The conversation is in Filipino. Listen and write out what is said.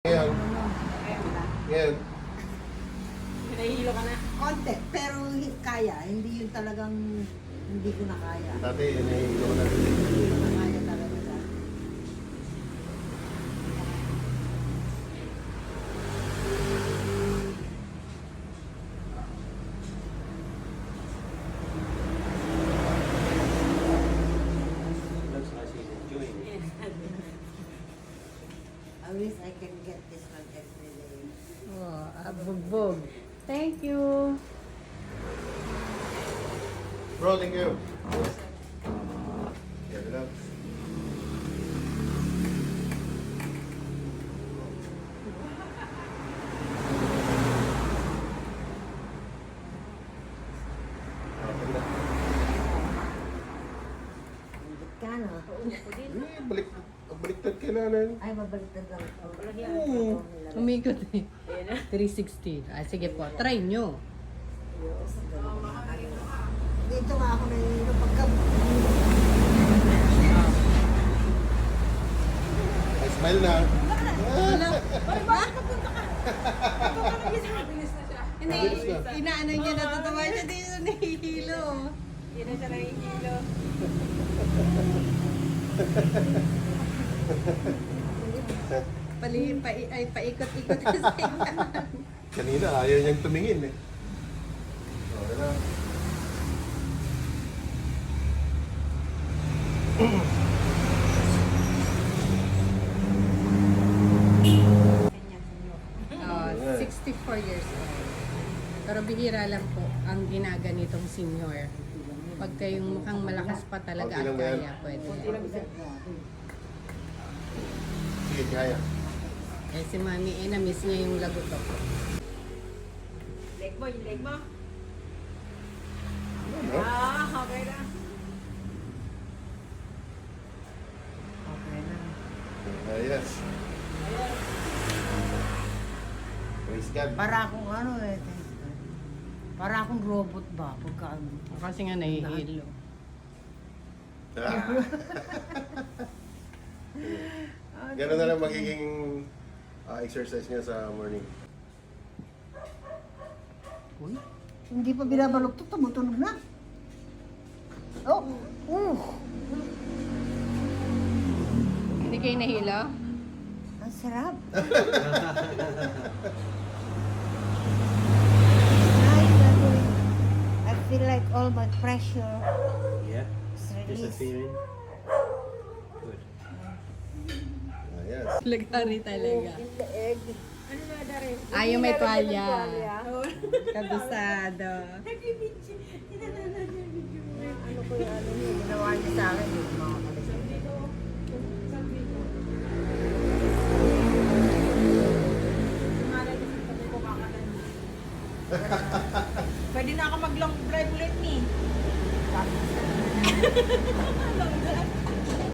Ngayon, ngayon, Nahihilo ka na? Konti, pero kaya. Hindi yun talagang hindi ko na kaya. dati nahihilo na rin. Hindi ko na kaya talaga dati. Looks like she's enjoying it. I wish I can get this one every day. Oh, bugbog. Thank you. Bro, thank you. Get it up. Okay na. Hindi ka na. Baliktad ka na nun. Ay, mabaliktad lang ito. Umikot eh. 360. Ah, sige po, try nyo. Dito nga ako nahihilo pagka... Ay, smile na. Hindi, Mabilis na. inaano niya, natutuwa siya dito, nahihilo. Hindi na siya nahihilo. Paikot-ikot ka sa kanya. Kanina, ayaw niyang tumingin eh. Okay na. Oh, 64 years old. Pero bihira lang po ang ginaganitong senior. Pag kayong mukhang malakas pa talaga Okay at lang ba yan? kaya, pwede. Sige, kaya. Eh si Mami, na-miss niya yung lagutok. Leg mo, yung leg mo. Ano? Okay na. Okay na. Yes. Praise God. Para akong ano eh. Para akong robot ba? Pagka ano. Kasi nga nahihilo. Ah. Ganun na lang magiging exercise niya sa morning. Uy, hindi pa binabalok to, tumutunog na. Oh, Hindi kayo nahilo? ang sarap. I feel like all my pressure Yeah, is released. disappearing. Good. Yes. Lagari talaga. Ano na, Dari? Ayaw may tuwalya. Kabisado. Ano ko yung ano niya, ginawa niya sa akin yung mga kalis. Pwede na ako mag-long drive ulit ni. Long drive.